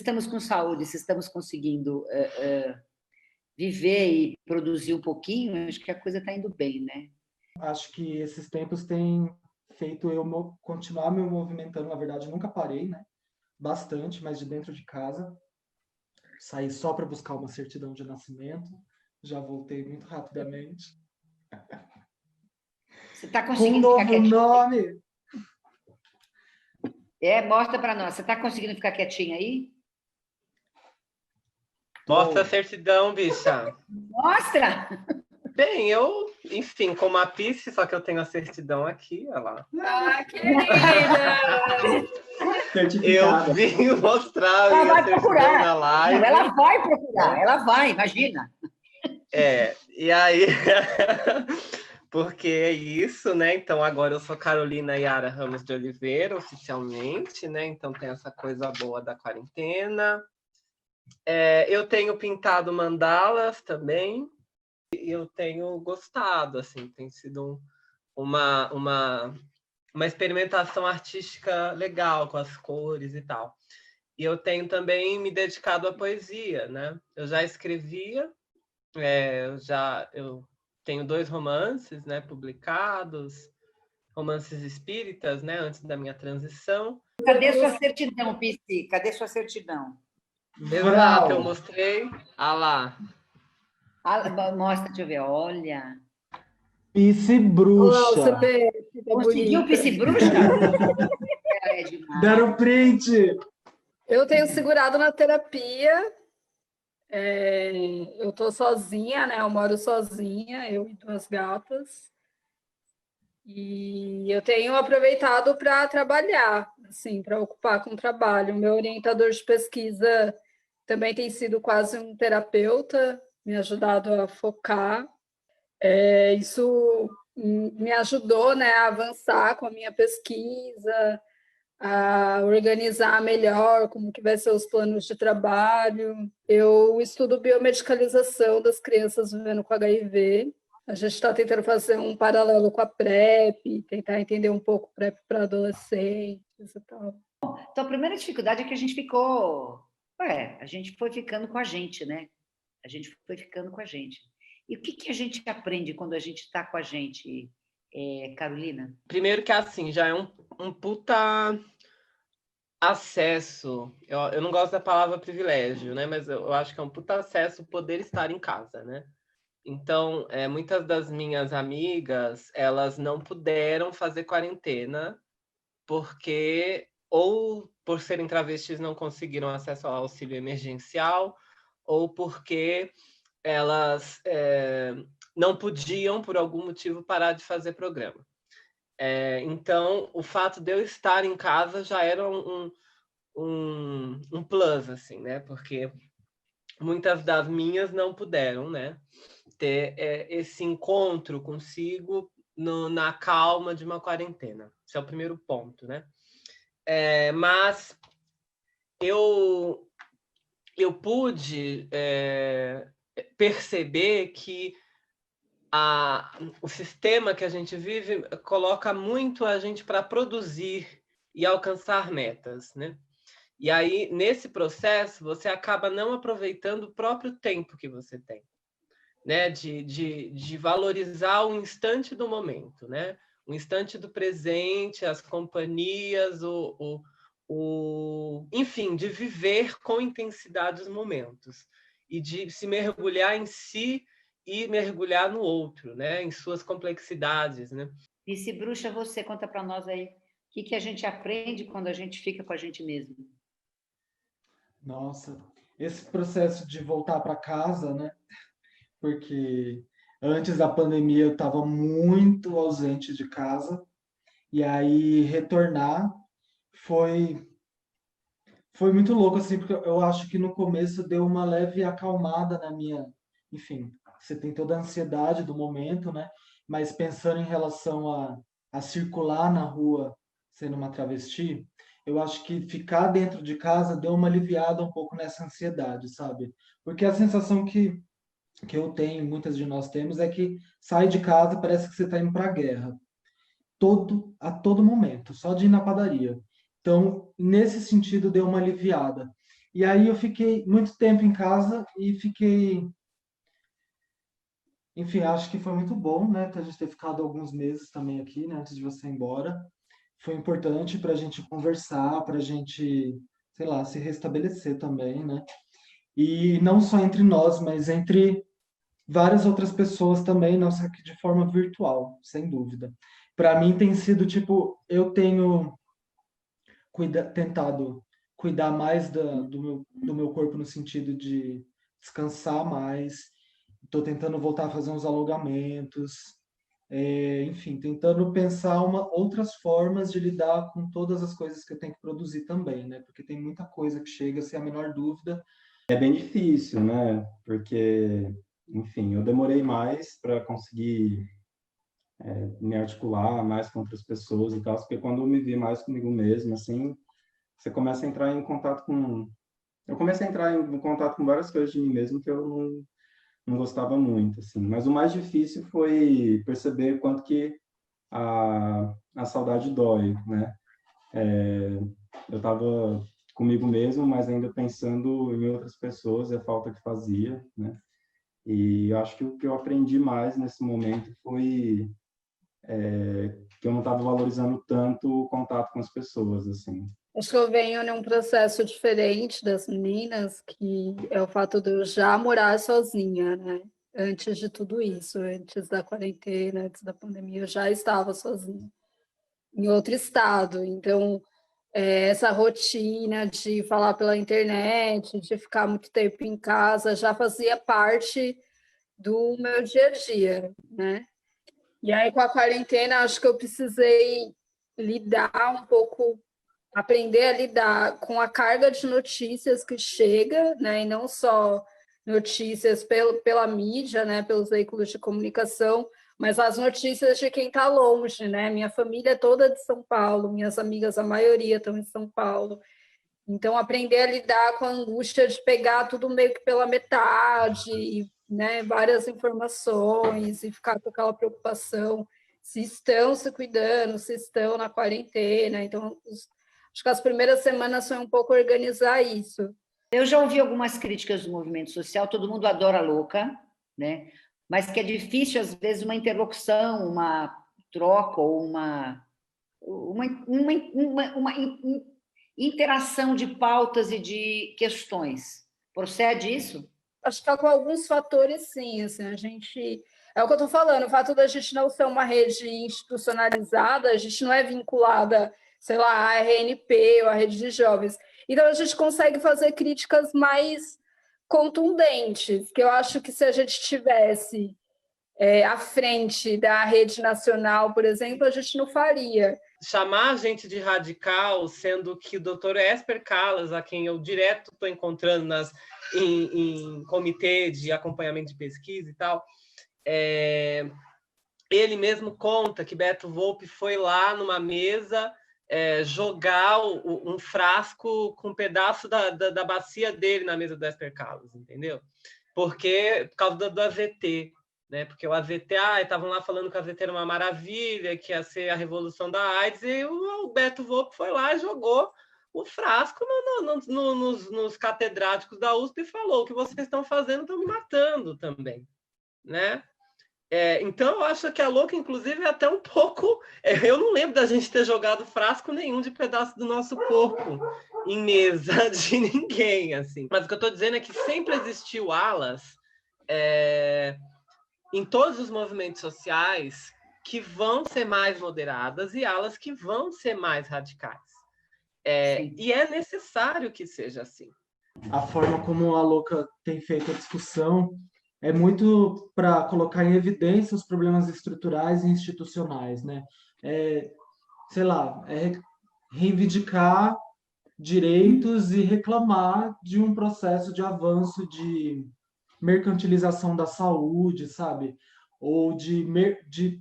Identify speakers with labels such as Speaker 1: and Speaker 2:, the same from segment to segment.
Speaker 1: estamos com saúde, se estamos conseguindo viver e produzir um pouquinho, acho que a coisa está indo bem, né?
Speaker 2: Acho que esses tempos têm feito eu continuar me movimentando. Na verdade, eu nunca parei, né? Bastante, mas de dentro de casa. Saí só para buscar uma certidão de nascimento. Já voltei muito rapidamente.
Speaker 1: Você está
Speaker 2: Com um
Speaker 1: conseguindo ficar
Speaker 2: novo
Speaker 1: quietinha?
Speaker 2: nome!
Speaker 1: Mostra para nós. Você está conseguindo ficar quietinha aí?
Speaker 3: Mostra a certidão, bicha.
Speaker 1: Mostra!
Speaker 3: Bem, enfim, como a Pisce, só que eu tenho a certidão aqui, olha lá.
Speaker 4: Ah, querida!
Speaker 3: Eu vim mostrar a minha certidão na live.
Speaker 1: Não, ela vai procurar, ela vai, imagina.
Speaker 3: E aí... Porque é isso, né? Então, agora eu sou Carolina Yara Ramos de Oliveira, oficialmente, né? Então, tem essa coisa boa da quarentena. Eu tenho pintado mandalas também. E eu tenho gostado, assim. Tem sido uma experimentação artística legal com as cores e tal. E eu tenho também me dedicado à poesia, né? Eu já escrevia, eu tenho 2 romances, né, publicados, romances espíritas, né, antes da minha transição.
Speaker 1: Cadê sua certidão, Pisci? Cadê sua certidão?
Speaker 3: Exato, eu mostrei. Ah lá.
Speaker 1: Mostra, deixa eu ver. Olha.
Speaker 2: Pisci bruxa.
Speaker 1: Conseguiu Pisci bruxa? É demais.
Speaker 2: Deram print.
Speaker 4: Eu tenho segurado na terapia. Eu estou sozinha, né? Eu moro sozinha, eu e 2 gatas. E eu tenho aproveitado para trabalhar, assim, para ocupar com o trabalho. Meu orientador de pesquisa também tem sido quase um terapeuta, me ajudado a focar. Isso me ajudou, né, a avançar com a minha pesquisa, a organizar melhor como que vai ser os planos de trabalho. Eu estudo biomedicalização das crianças vivendo com HIV. A gente está tentando fazer um paralelo com a PrEP, tentar entender um pouco PrEP para adolescentes e tal.
Speaker 1: Então, a primeira dificuldade é que a gente ficou... a gente foi ficando com a gente, né? A gente foi ficando com a gente. E o que a gente aprende quando a gente está com a gente, Carolina?
Speaker 3: Primeiro que, assim, já é um puta acesso. Eu não gosto da palavra privilégio, né? Mas eu acho que é um puta acesso poder estar em casa, né? Então, muitas das minhas amigas, elas não puderam fazer quarentena porque ou por serem travestis não conseguiram acesso ao auxílio emergencial, ou porque elas não podiam, por algum motivo, parar de fazer programa. Então, o fato de eu estar em casa já era um plus, assim, né? Porque muitas das minhas não puderam, né, ter esse encontro consigo na calma de uma quarentena. Esse é o primeiro ponto, né? Mas eu pude perceber que o sistema que a gente vive coloca muito a gente para produzir e alcançar metas, né? E aí, nesse processo, você acaba não aproveitando o próprio tempo que você tem, né? De valorizar o instante do momento, né? O instante do presente, as companhias, enfim, de viver com intensidade os momentos e de se mergulhar em si e mergulhar no outro, né? Em suas complexidades, né?
Speaker 1: Pisci bruxa, você conta para nós aí o que a gente aprende quando a gente fica com a gente mesmo.
Speaker 2: Nossa, esse processo de voltar para casa, né? Porque antes da pandemia eu estava muito ausente de casa e aí retornar foi muito louco assim, porque eu acho que no começo deu uma leve acalmada na minha, enfim, você tem toda a ansiedade do momento, né? Mas pensando em relação a circular na rua sendo uma travesti, eu acho que ficar dentro de casa deu uma aliviada um pouco nessa ansiedade, sabe? Porque a sensação que eu tenho, muitas de nós temos, é que sai de casa, parece que você está indo para a guerra. A todo momento, só de ir na padaria. Então, nesse sentido, deu uma aliviada. E aí eu fiquei muito tempo em casa e fiquei, enfim, acho que foi muito bom, né, a gente ter ficado alguns meses também aqui, né, antes de você ir embora. Foi importante para a gente conversar, para a gente, sei lá, se restabelecer também, né? E não só entre nós, mas entre várias outras pessoas também, não só que de forma virtual, sem dúvida. Para mim tem sido tipo, eu tenho tentado cuidar mais do meu corpo no sentido de descansar mais. Estou tentando voltar a fazer uns alongamentos, enfim, tentando pensar outras formas de lidar com todas as coisas que eu tenho que produzir também, né? Porque tem muita coisa que chega, sem a menor dúvida.
Speaker 5: É bem difícil, né? Porque, enfim, eu demorei mais para conseguir me articular mais com outras pessoas e tal, porque quando eu me vi mais comigo mesmo, assim, você começa a entrar em contato com... Eu comecei a entrar em contato com várias coisas de mim mesmo que eu não gostava muito, assim. Mas o mais difícil foi perceber quanto que a saudade dói, né? Eu estava comigo mesmo, mas ainda pensando em outras pessoas e a falta que fazia, né? E eu acho que o que eu aprendi mais nesse momento foi que eu não estava valorizando tanto o contato com as pessoas, assim.
Speaker 4: Acho que eu venho num processo diferente das meninas, que é o fato de eu já morar sozinha, né? Antes de tudo isso, antes da quarentena, antes da pandemia, eu já estava sozinha, em outro estado. Então, essa rotina de falar pela internet, de ficar muito tempo em casa, já fazia parte do meu dia a dia, né? E aí, com a quarentena, acho que eu precisei lidar um pouco, aprender a lidar com a carga de notícias que chega, né? E não só notícias pela mídia, né? Pelos veículos de comunicação, mas as notícias de quem está longe, né? Minha família é toda de São Paulo, minhas amigas, a maioria estão em São Paulo. Então, aprender a lidar com a angústia de pegar tudo meio que pela metade, né? Várias informações e ficar com aquela preocupação se estão se cuidando, se estão na quarentena. Então, acho que as primeiras semanas foi um pouco organizar isso.
Speaker 1: Eu já ouvi algumas críticas do movimento social, todo mundo adora a louca, né? Mas que é difícil, às vezes, uma interlocução, uma troca ou uma interação de pautas e de questões. Procede isso?
Speaker 4: Acho que com alguns fatores, sim. Assim, a gente... É o que eu estou falando, o fato da gente não ser uma rede institucionalizada, a gente não é vinculada, sei lá, à RNP ou à rede de jovens. Então, a gente consegue fazer críticas mais contundentes, que eu acho que se a gente tivesse à frente da rede nacional, por exemplo, a gente não faria.
Speaker 3: Chamar a gente de radical, sendo que o doutor Esper Callas, a quem eu direto estou encontrando em comitê de acompanhamento de pesquisa e tal, ele mesmo conta que Beto Volpi foi lá numa mesa jogar um frasco com um pedaço da bacia dele na mesa do Esper Callas, entendeu? Por causa do AVT. Né? Porque o AVT, estavam lá falando que o AVT era uma maravilha, que ia ser a revolução da AIDS, e o Beto Volpi foi lá e jogou o frasco nos catedráticos da USP e falou: o que vocês estão fazendo estão me matando também. Né? Então, eu acho que a louca, inclusive, é até um pouco... eu não lembro da gente ter jogado frasco nenhum de pedaço do nosso corpo em mesa de ninguém. Assim. Mas o que eu estou dizendo é que sempre existiu alas... em todos os movimentos sociais que vão ser mais moderadas e alas que vão ser mais radicais. E é necessário que seja assim.
Speaker 2: A forma como a louca tem feito a discussão é muito para colocar em evidência os problemas estruturais e institucionais, né? Sei lá, reivindicar direitos e reclamar de um processo de avanço de mercantilização da saúde, sabe? Ou de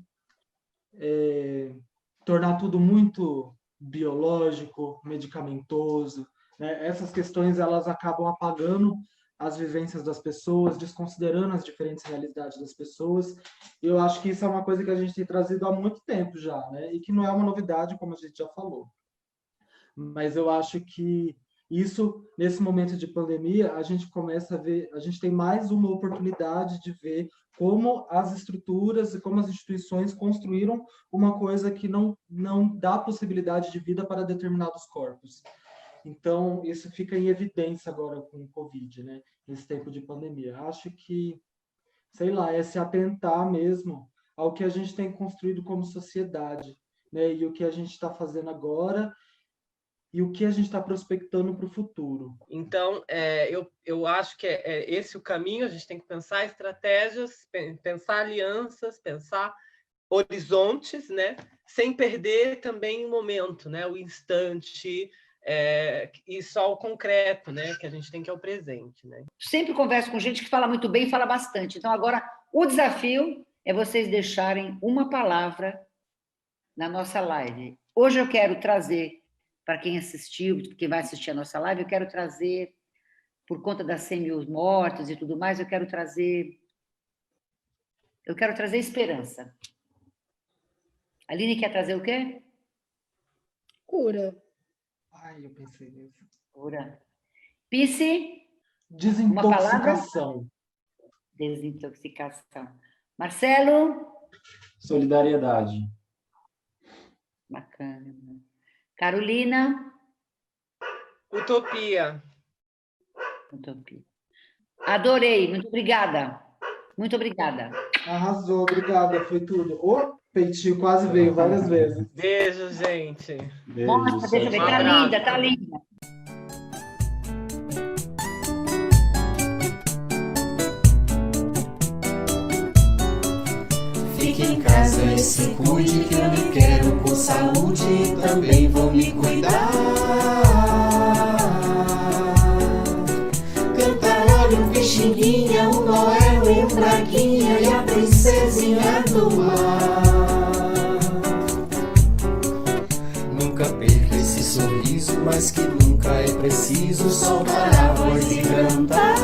Speaker 2: tornar tudo muito biológico, medicamentoso, né? Essas questões elas acabam apagando as vivências das pessoas, desconsiderando as diferentes realidades das pessoas. E eu acho que isso é uma coisa que a gente tem trazido há muito tempo já, né? E que não é uma novidade, como a gente já falou. Mas eu acho que Isso, nesse momento de pandemia, a gente começa a ver, a gente tem mais uma oportunidade de ver como as estruturas e como as instituições construíram uma coisa que não dá possibilidade de vida para determinados corpos. Então, isso fica em evidência agora com o Covid, né? Nesse tempo de pandemia. Acho que, sei lá, é se atentar mesmo ao que a gente tem construído como sociedade, né? E o que a gente está fazendo agora e o que a gente está prospectando para o futuro.
Speaker 3: Então, eu acho que é esse o caminho. A gente tem que pensar estratégias, pensar alianças, pensar horizontes, né? Sem perder também o momento, né? O instante, e só o concreto, né? Que a gente tem que é o presente, né?
Speaker 1: Sempre converso com gente que fala muito bem e fala bastante. Então, agora, o desafio é vocês deixarem uma palavra na nossa live. Hoje eu quero trazer, para quem assistiu, quem vai assistir a nossa live, eu quero trazer, por conta das 100 mil mortes e tudo mais, eu quero trazer esperança. A Aline quer trazer o quê?
Speaker 4: Cura.
Speaker 2: Ai, eu pensei nisso.
Speaker 1: Cura. Pice?
Speaker 2: Desintoxicação.
Speaker 1: Desintoxicação. Marcelo?
Speaker 5: Solidariedade.
Speaker 1: Bacana. Carolina?
Speaker 3: Utopia.
Speaker 1: Utopia. Adorei, muito obrigada. Muito obrigada.
Speaker 2: Arrasou, obrigada, foi tudo. O peitinho quase veio várias vezes.
Speaker 3: Beijo, gente.
Speaker 5: Beijo,
Speaker 1: Nossa, deixa eu ver,
Speaker 3: Um
Speaker 1: tá
Speaker 3: abraço.
Speaker 1: linda, tá linda.
Speaker 6: Fique em casa e se cuide, que eu me quero com saúde e também vou me cuidar. Cantarola, um pixinguinha, um Noel e um Braguinha e a princesinha do mar. Nunca perca esse sorriso, mas que nunca é preciso soltar a voz e cantar.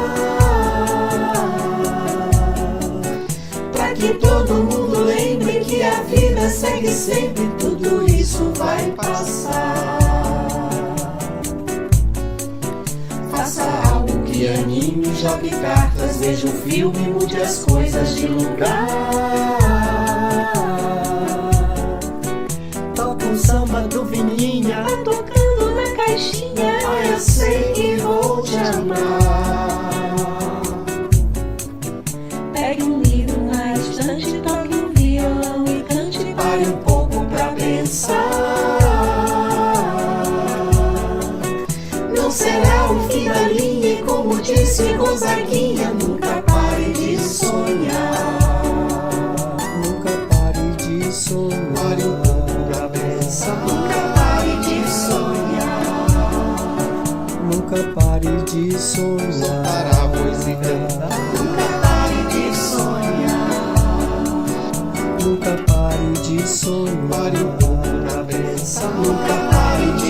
Speaker 6: Pra que todo mundo lembre que a vida segue sempre, tudo isso vai passar. Faça algo que anime, jogue cartas, veja um filme, mude as coisas de lugar. Toca um samba do Vininha, tá tocando na caixinha. Ah, eu sei que vou te amar. Pegue um livro na estante, toque um violão e cante. Pare um pouco pra pensar. Não será o fim da linha e, como disse Gonzaguinha, nunca pare de sonhar. Nunca pare de sonhar. Pare um pouco pra pensar. Nunca pare de sonhar. Nunca pare de sonhar. Soltar a voz e cantar. Nunca pare de sonhar. Nunca pare de sonhar. Pare um pouco pra pensar. Nunca pare de